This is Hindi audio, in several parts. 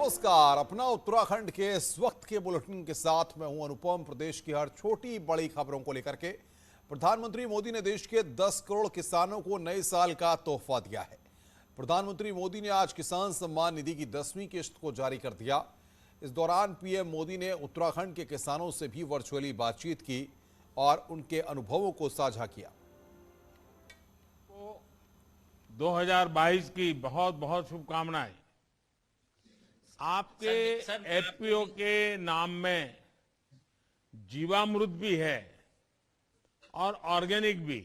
नमस्कार। अपना उत्तराखंड के इस वक्त के बुलेटिन के साथ मैं हूं अनुपम। प्रदेश की हर छोटी बड़ी खबरों को लेकर के प्रधानमंत्री मोदी ने देश के 10 करोड़ किसानों को नए साल का तोहफा दिया है। प्रधानमंत्री मोदी ने आज किसान सम्मान निधि की 10वीं किस्त को जारी कर दिया। इस दौरान पीएम मोदी ने उत्तराखंड के किसानों से भी वर्चुअली बातचीत की और उनके अनुभवों को साझा किया। 2022 की बहुत बहुत शुभकामनाएं। आपके एफपीओ के नाम में जीवामृत भी है और ऑर्गेनिक भी।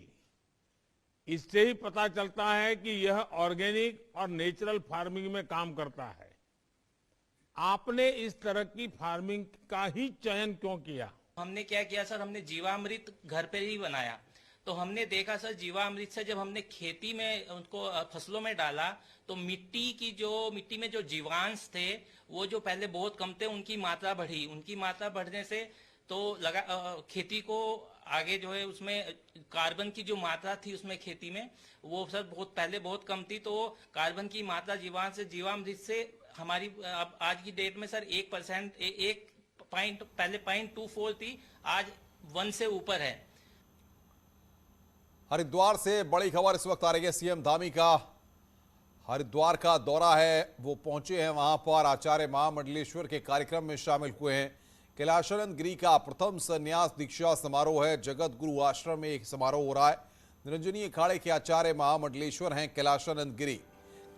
इससे ही पता चलता है कि यह ऑर्गेनिक और नेचुरल फार्मिंग में काम करता है। आपने इस तरह की फार्मिंग का ही चयन क्यों किया? हमने क्या किया सर, हमने जीवामृत घर पे ही बनाया। तो हमने देखा सर, जीवामृत से जब हमने खेती में उनको फसलों में डाला तो मिट्टी में जो जीवांश थे वो जो पहले बहुत कम थे उनकी मात्रा बढ़ी। उनकी मात्रा बढ़ने से तो लगा खेती को आगे जो है उसमें कार्बन की जो मात्रा थी उसमें खेती में वो सर पहले बहुत कम थी। तो कार्बन की मात्रा जीवामृत से हमारी अब आज की डेट में सर 1% पहले 0.24 थी, आज 1 से ऊपर है। हरिद्वार से बड़ी खबर इस वक्त आ रही है। सीएम धामी का हरिद्वार का दौरा है, वो पहुंचे हैं वहां पर। आचार्य महामंडलेश्वर के कार्यक्रम में शामिल हुए हैं। कैलाशानंद गिरी का प्रथम संन्यास दीक्षा समारोह है। जगत गुरु आश्रम में एक समारोह हो रहा है। निरंजनी अखाड़े के आचार्य महामंडलेश्वर हैं कैलाशानंद गिरी।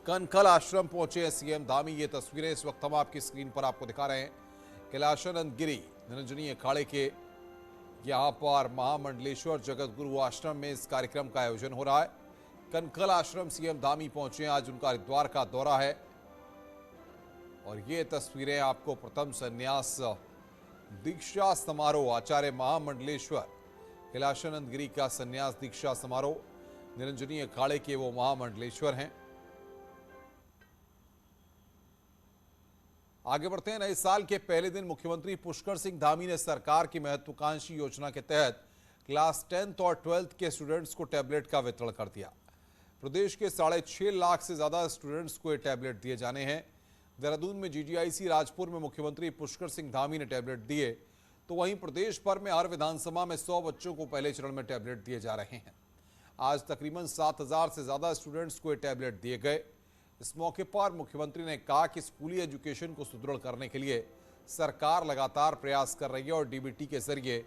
कनखल आश्रम पहुंचे हैं सीएम धामी। ये तस्वीरें इस वक्त हम आपकी स्क्रीन पर आपको दिखा रहे हैं। कैलाशानंद गिरी निरंजनी अखाड़े के यहाँ पर महामंडलेश्वर जगत गुरु आश्रम में इस कार्यक्रम का आयोजन हो रहा है। कनखल आश्रम सीएम धामी पहुंचे हैं। आज उनका हरिद्वार का दौरा है और ये तस्वीरें आपको प्रथम संन्यास दीक्षा समारोह आचार्य महामंडलेश्वर कैलाशानंद गिरी का संन्यास दीक्षा समारोह। निरंजनी अखाड़े के वो महामंडलेश्वर हैं। आगे बढ़ते हैं। नए साल के पहले दिन मुख्यमंत्री पुष्कर सिंह धामी ने सरकार की महत्वाकांक्षी योजना के तहत क्लास 10th और 12th के स्टूडेंट्स को टैबलेट का वितरण कर दिया। प्रदेश के 6.5 लाख से ज्यादा स्टूडेंट्स को ये टैबलेट दिए जाने हैं। देहरादून में जीजीआईसी राजपुर में मुख्यमंत्री पुष्कर सिंह धामी ने टैबलेट दिए, तो वहीं प्रदेश भर में हर विधानसभा में 100 बच्चों को पहले चरण में टैबलेट दिए जा रहे हैं। आज तकरीबन 7,000 से ज्यादा स्टूडेंट्स को ये टैबलेट दिए गए। इस मौके पर मुख्यमंत्री ने कहा कि स्कूली एजुकेशन को सुदृढ़ करने के लिए सरकार लगातार प्रयास कर रही है और डीबीटी के जरिए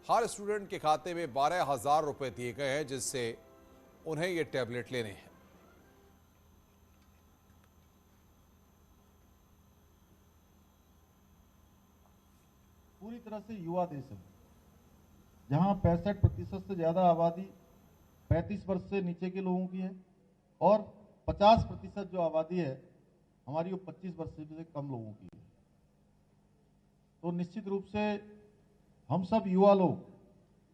हर स्टूडेंट के खाते में 12,000 रुपए दिए गए हैं, जिससे उन्हें ये टैबलेट लेने हैं। पूरी तरह से युवा देश है, जहां 65% से ज्यादा आबादी 35 वर्ष से नीचे के लोगों की है और 50% जो आबादी है हमारी वो 25 वर्ष से कम लोगों की है। तो निश्चित रूप से हम सब युवा लोग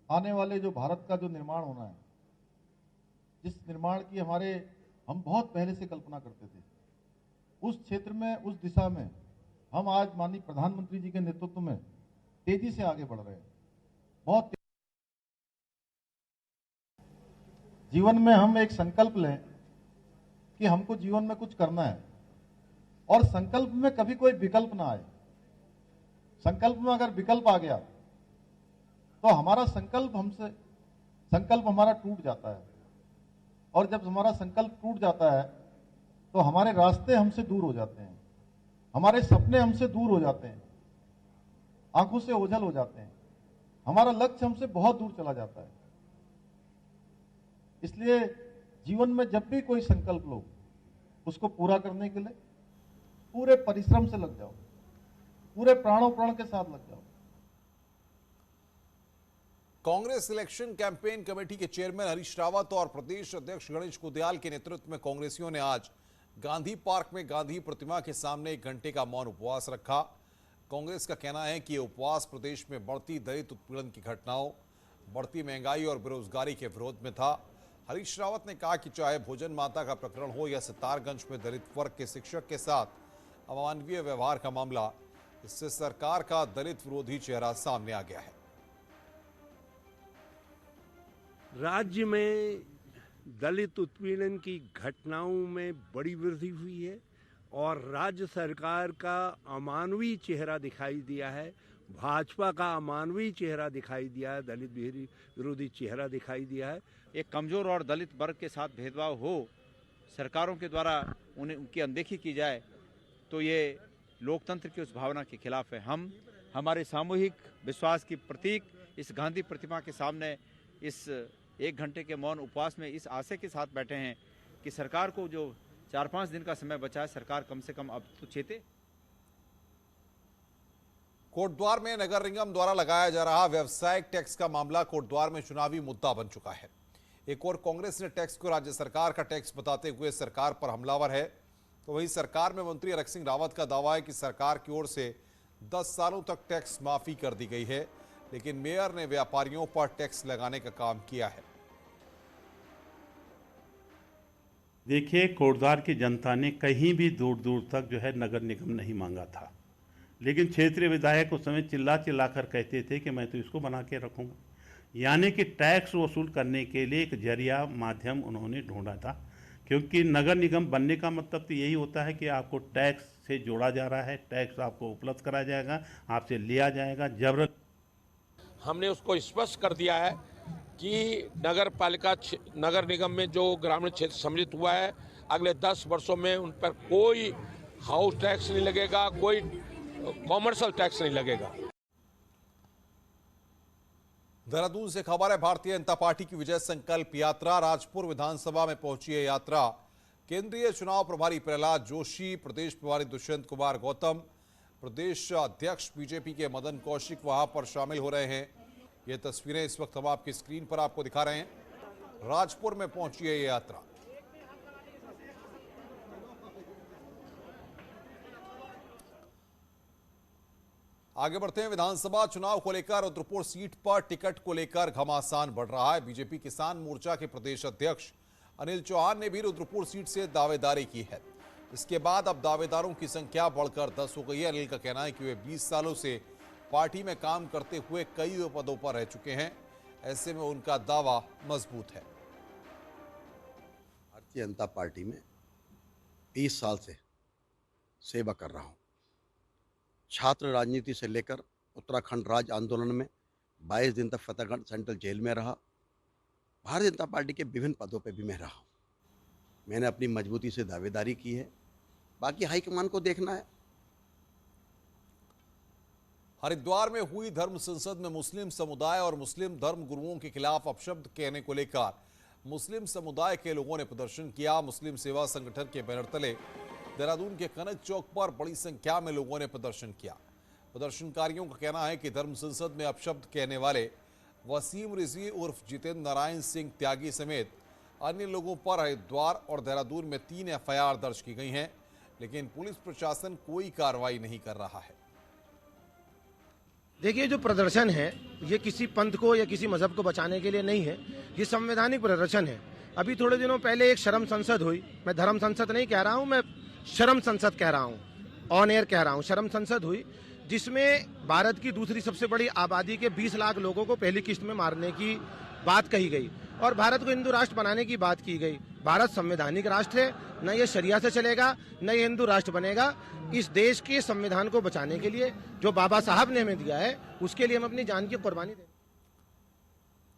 आने वाले जो भारत का जो निर्माण होना है, जिस निर्माण की हम बहुत पहले से कल्पना करते थे, उस क्षेत्र में, उस दिशा में हम आज माननीय प्रधानमंत्री जी के नेतृत्व में तेजी से आगे बढ़ रहे हैं। बहुत जीवन में हम एक संकल्प लें कि हमको जीवन में कुछ करना है और संकल्प में कभी कोई विकल्प ना आए। संकल्प में अगर विकल्प आ गया तो हमारा संकल्प हमारा टूट जाता है और जब हमारा संकल्प टूट जाता है तो हमारे रास्ते हमसे दूर हो जाते हैं, हमारे सपने हमसे दूर हो जाते हैं, आंखों से ओझल हो जाते हैं, हमारा लक्ष्य हमसे बहुत दूर चला जाता है। इसलिए जीवन में जब भी कोई संकल्प लो, उसको पूरा करने के लिए पूरे परिश्रम से लग जाओ, पूरे प्राणों प्राण के साथ लग जाओ। कांग्रेस इलेक्शन कैंपेन कमेटी के चेयरमैन हरीश रावत और प्रदेश अध्यक्ष गणेश कुदियाल के नेतृत्व में कांग्रेसियों ने आज गांधी पार्क में गांधी प्रतिमा के सामने 1 घंटे का मौन उपवास रखा। कांग्रेस का कहना है कि यह उपवास प्रदेश में बढ़ती दलित उत्पीड़न की घटनाओं, बढ़ती महंगाई और बेरोजगारी के विरोध में था। हरीश रावत ने कहा कि चाहे भोजन माता का प्रकरण हो या सितारगंज में दलित वर्ग के शिक्षक के साथ अमानवीय व्यवहार का मामला, इससे सरकार का दलित विरोधी चेहरा सामने आ गया है। राज्य में दलित उत्पीड़न की घटनाओं में बड़ी वृद्धि हुई है और राज्य सरकार का अमानवीय चेहरा दिखाई दिया है, भाजपा का अमानवीय चेहरा दिखाई दिया है, दलित विरोधी चेहरा दिखाई दिया है। एक कमज़ोर और दलित वर्ग के साथ भेदभाव हो, सरकारों के द्वारा उनकी अनदेखी की जाए, तो ये लोकतंत्र की उस भावना के खिलाफ है। हम हमारे सामूहिक विश्वास की प्रतीक इस गांधी प्रतिमा के सामने इस 1 घंटे के मौन उपवास में इस आशय के साथ बैठे हैं कि सरकार को जो 4-5 दिन का समय बचा है, सरकार कम से कम अब तो चेते। कोटद्वार में नगर निगम द्वारा लगाया जा रहा व्यवसायिक टैक्स का मामला कोटद्वार में चुनावी मुद्दा बन चुका है। एक और कांग्रेस ने टैक्स को राज्य सरकार का टैक्स बताते हुए सरकार पर हमलावर है, तो वहीं सरकार में मंत्री हरक सिंह रावत का दावा है कि सरकार की ओर से 10 सालों तक टैक्स माफी कर दी गई है, लेकिन मेयर ने व्यापारियों पर टैक्स लगाने का काम किया है। देखिए, कोटद्वार की जनता ने कहीं भी दूर दूर तक जो है नगर निगम नहीं मांगा था, लेकिन क्षेत्रीय विधायक उस समय चिल्ला कर कहते थे कि मैं तो इसको बना के रखूंगा। यानी कि टैक्स वसूल करने के लिए एक जरिया माध्यम उन्होंने ढूंढा था, क्योंकि नगर निगम बनने का मतलब तो यही होता है कि आपको टैक्स से जोड़ा जा रहा है, टैक्स आपको उपलब्ध कराया जाएगा, आपसे लिया जाएगा। जबरन हमने उसको स्पष्ट कर दिया है कि नगर निगम में जो ग्रामीण क्षेत्र सम्मिलित हुआ है, अगले 10 वर्षों में उन पर कोई हाउस टैक्स नहीं लगेगा, कोई कॉमर्शियल टैक्स नहीं लगेगा। देहरादून से खबर है, भारतीय जनता पार्टी की विजय संकल्प यात्रा राजपुर विधानसभा में पहुंची है। यात्रा केंद्रीय चुनाव प्रभारी प्रहलाद जोशी, प्रदेश प्रभारी दुष्यंत कुमार गौतम, प्रदेश अध्यक्ष बीजेपी के मदन कौशिक वहां पर शामिल हो रहे हैं। ये तस्वीरें इस वक्त हम आपकी स्क्रीन पर आपको दिखा रहे हैं। राजपुर में पहुंची है ये यात्रा। आगे बढ़ते हैं। विधानसभा चुनाव को लेकर रुद्रपुर सीट पर टिकट को लेकर घमासान बढ़ रहा है। बीजेपी किसान मोर्चा के प्रदेश अध्यक्ष अनिल चौहान ने भी रुद्रपुर सीट से दावेदारी की है। इसके बाद अब दावेदारों की संख्या बढ़कर 10 हो गई है। अनिल का कहना है कि वे 20 सालों से पार्टी में काम करते हुए कई पदों पर रह चुके हैं, ऐसे में उनका दावा मजबूत है। भारतीय जनता पार्टी में 20 साल से सेवा कर रहा हूं। छात्र राजनीति से लेकर उत्तराखंड राज्य आंदोलन में 22 दिन तक फतेहगढ़ सेंट्रल जेल में रहा। भारतीय जनता पार्टी के विभिन्न पदों पर भी मैं रहा हूं। मैंने अपनी मजबूती से दावेदारी की है, बाकी हाईकमान को देखना है। हरिद्वार में हुई धर्म संसद में मुस्लिम समुदाय और मुस्लिम धर्म गुरुओं के खिलाफ अपशब्द कहने को लेकर मुस्लिम समुदाय के लोगों ने प्रदर्शन किया। मुस्लिम सेवा संगठन के बैनर तले देहरादून के कनक चौक पर बड़ी संख्या में लोगों ने प्रदर्शन किया। प्रदर्शनकारियों का कहना है कि धर्म संसद में अपशब्द कहने वाले वसीम रिजवी उर्फ जितेंद्र नारायण सिंह त्यागी समेत अन्य लोगों पर हरिद्वार और देहरादून में 3 एफआईआर दर्ज की गई हैं, लेकिन पुलिस प्रशासन कोई कार्रवाई नहीं कर रहा है। देखिए, जो प्रदर्शन है ये किसी पंथ को या किसी मजहब को बचाने के लिए नहीं है, ये संवैधानिक प्रदर्शन है। अभी थोड़े दिनों पहले एक शर्म संसद हुई, मैं धर्म संसद नहीं कह रहा हूँ, मैं शर्म संसद कह रहा हूँ, ऑन एयर कह रहा हूँ। शर्म संसद हुई जिसमें भारत की दूसरी सबसे बड़ी आबादी के 20 लाख लोगों को पहली किस्त में मारने की बात कही गई और भारत को हिंदू राष्ट्र बनाने की बात की गई। भारत संवैधानिक राष्ट्र है, न ये शरिया से चलेगा न ये हिंदू राष्ट्र बनेगा। इस देश के संविधान को बचाने के लिए जो बाबा साहब ने हमें दिया है, उसके लिए हम अपनी जान की कुर्बानी दें।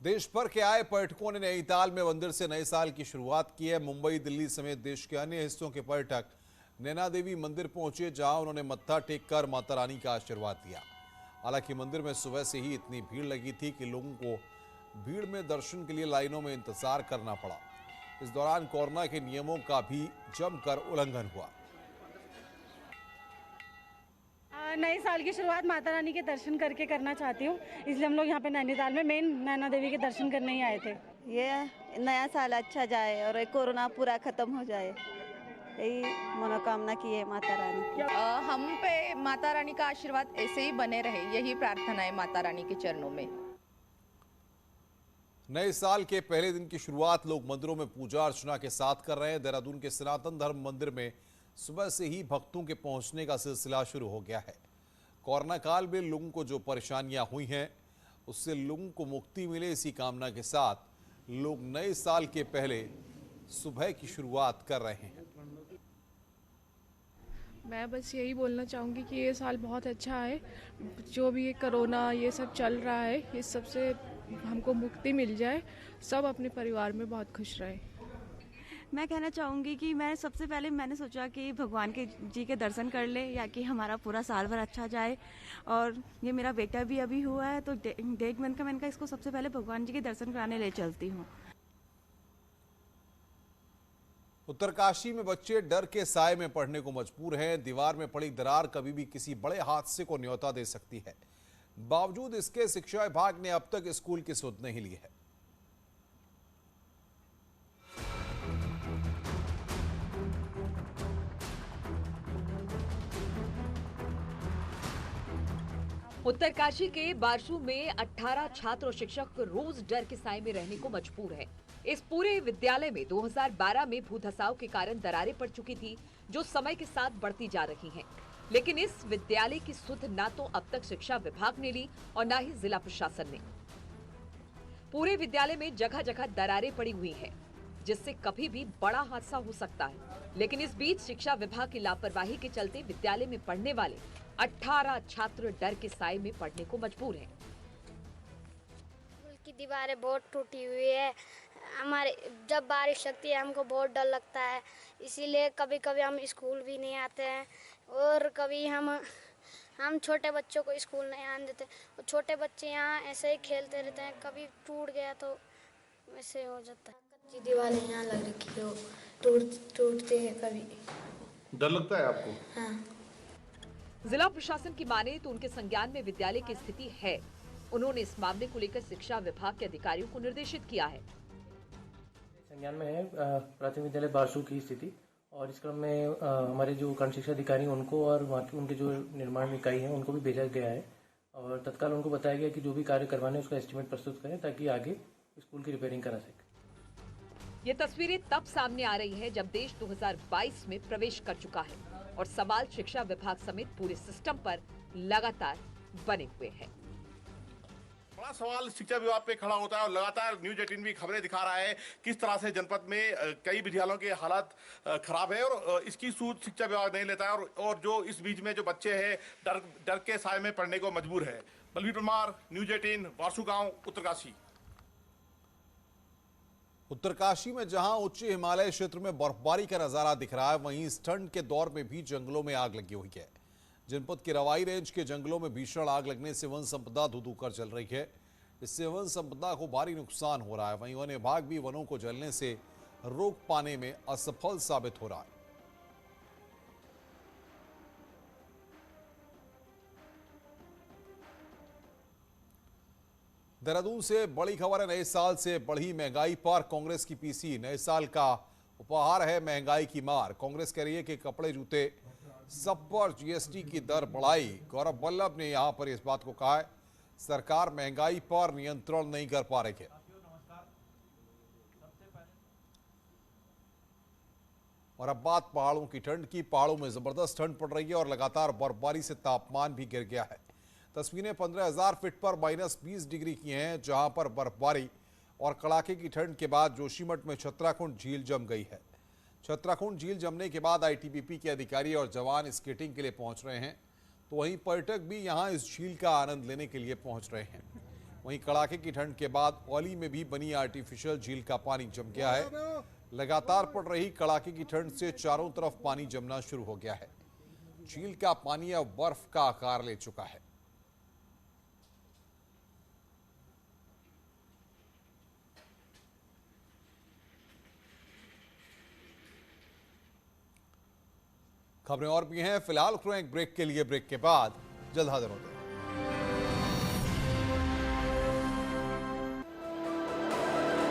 देश भर के आए पर्यटकों ने नैनीताल में मंदिर से नए साल की शुरुआत की है। मुंबई, दिल्ली समेत देश के अन्य हिस्सों के पर्यटक नैना देवी मंदिर पहुंचे, जहां उन्होंने मत्था टेककर माता रानी का आशीर्वाद लिया। हालांकि मंदिर में सुबह से ही इतनी भीड़ लगी थी कि लोगों को भीड़ में दर्शन के लिए लाइनों में इंतजार करना पड़ा। इस दौरान कोरोना के नियमों का भी जमकर उल्लंघन हुआ। नए साल की शुरुआत माता रानी के दर्शन करके करना चाहती हूँ, इसलिए हम लोग यहाँ पे नैनीताल में मेन नैना देवी के दर्शन करने ही आए थे। ये नया साल अच्छा जाए और कोरोना पूरा खत्म हो जाए, यही मनोकामना की है माता रानी। हम पे माता रानी का आशीर्वाद ऐसे ही बने रहे, यही प्रार्थना है माता रानी के चरणों में। नए साल के पहले दिन की शुरुआत लोग मंदिरों में पूजा अर्चना के साथ कर रहे हैं। देहरादून के सनातन धर्म मंदिर में सुबह से ही भक्तों के पहुंचने का सिलसिला शुरू हो गया है। कोरोना काल में लोगों को जो परेशानियां हुई हैं, उससे लोगों को मुक्ति मिले, इसी कामना के साथ लोग नए साल के पहले सुबह की शुरुआत कर रहे हैं। मैं बस यही बोलना चाहूँगी कि ये साल बहुत अच्छा है। जो भी ये कोरोना ये सब चल रहा है, इस सब से हमको मुक्ति मिल जाए, सब अपने परिवार में बहुत खुश रहे। मैं कहना चाहूँगी कि सबसे पहले मैंने सोचा कि भगवान के जी के दर्शन कर ले, या कि हमारा पूरा साल भर अच्छा जाए। और ये मेरा बेटा भी अभी हुआ है, तो डेढ़ मंथ का मैंने कहा इसको सबसे पहले भगवान जी के दर्शन कराने ले चलती हूँ। उत्तरकाशी में बच्चे डर के साए में पढ़ने को मजबूर हैं। दीवार में पड़ी दरार कभी भी किसी बड़े हादसे को न्योता दे सकती है। बावजूद इसके शिक्षा विभाग ने अब तक स्कूल की सुध नहीं ली है। उत्तरकाशी के बारसू में 18 छात्र और शिक्षक रोज डर के साए में रहने को मजबूर हैं। इस पूरे विद्यालय में 2012 में भूधसाव के कारण दरारें पड़ चुकी थी, जो समय के साथ बढ़ती जा रही हैं। लेकिन इस विद्यालय की सुध ना तो अब तक शिक्षा विभाग ने ली और ना ही जिला प्रशासन ने। पूरे विद्यालय में जगह जगह दरारें पड़ी हुई हैं, जिससे कभी भी बड़ा हादसा हो सकता है। लेकिन इस बीच शिक्षा विभाग की लापरवाही के चलते विद्यालय में पढ़ने वाले 18 छात्र डर के साए में पढ़ने को मजबूर हैं। स्कूल की दीवारें बहुत टूटी हुई है। हमारे जब बारिश लगती है हमको बहुत डर लगता है, इसीलिए कभी कभी हम स्कूल भी नहीं आते हैं। और कभी हम छोटे बच्चों को स्कूल नहीं आने देते। और छोटे बच्चे यहाँ ऐसे ही खेलते रहते हैं, कभी टूट गया तो ऐसे हो जाता है। कच्ची दीवारें यहाँ लग रखी है, टूटते हैं कभी। डर लगता है आपको? हाँ। जिला प्रशासन की माने तो उनके संज्ञान में विद्यालय की स्थिति है। उन्होंने इस मामले को लेकर शिक्षा विभाग के अधिकारियों को निर्देशित किया है। संज्ञान में है प्राथमिक विद्यालय बारसू की स्थिति, और इस क्रम में हमारे जो खंड शिक्षा अधिकारी उनको और वहाँ की उनके जो निर्माण इकाई है उनको भी भेजा गया है, और तत्काल उनको बताया गया कि जो भी कार्य करवाने उसका एस्टिमेट प्रस्तुत करें ताकि आगे स्कूल की रिपेयरिंग करा सके। ये तस्वीरें तब सामने आ रही है जब देश 2022 में प्रवेश कर चुका है और सवाल शिक्षा विभाग समेत पूरे सिस्टम पर लगातार बने हुए हैं। बड़ा सवाल शिक्षा विभाग पे खड़ा होता है और लगातार न्यूज 18 भी खबरें दिखा रहा है किस तरह से जनपद में कई विद्यालयों के हालात खराब है और इसकी सूझ शिक्षा विभाग नहीं लेता है और जो इस बीच में जो बच्चे हैं डर के साए में पढ़ने को मजबूर है। बलवीर परमार, न्यूज 18, बारसू गांव, उत्तरकाशी। उत्तरकाशी में जहां उच्च हिमालय क्षेत्र में बर्फबारी का नजारा दिख रहा है, वहीं इस ठंड के दौर में भी जंगलों में आग लगी हुई है। जनपद के रवाई रेंज के जंगलों में भीषण आग लगने से वन संपदा धू-धू कर जल रही है। इससे वन संपदा को भारी नुकसान हो रहा है। वहीं वन विभाग भी वनों को जलने से रोक पाने में असफल साबित हो रहा है। देहरादून से बड़ी खबर है। नए साल से बढ़ी महंगाई पर कांग्रेस की पीसी। नए साल का उपहार है महंगाई की मार। कांग्रेस कह रही है कि कपड़े जूते सब पर जीएसटी की दर बढ़ाई। गौरव वल्लभ ने यहां पर इस बात को कहा है, सरकार महंगाई पर नियंत्रण नहीं कर पा रही है। और अब बात पहाड़ों की ठंड की। पहाड़ों में जबरदस्त ठंड पड़ रही है और लगातार बर्फबारी से तापमान भी गिर गया है। तस्वीरें 15,000 फीट पर -20 डिग्री की हैं, जहां पर बर्फबारी और कड़ाके की ठंड के बाद जोशीमठ में छतराकुंड झील जम गई है। छतराकुंड झील जमने के बाद आईटीबीपी के अधिकारी और जवान स्केटिंग के लिए पहुंच रहे हैं, तो वहीं पर्यटक भी यहां इस झील का आनंद लेने के लिए पहुंच रहे हैं। वहीं कड़ाके की ठंड के बाद औली में भी बनी आर्टिफिशियल झील का पानी जम गया है। लगातार पड़ रही कड़ाके की ठंड से चारों तरफ पानी जमना शुरू हो गया है। झील का पानी अब बर्फ का आकार ले चुका है। खबरें और भी हैं, फिलहाल रुक रहे हैं एक ब्रेक के लिए। ब्रेक के बाद जल्द हाजिर होते हैं।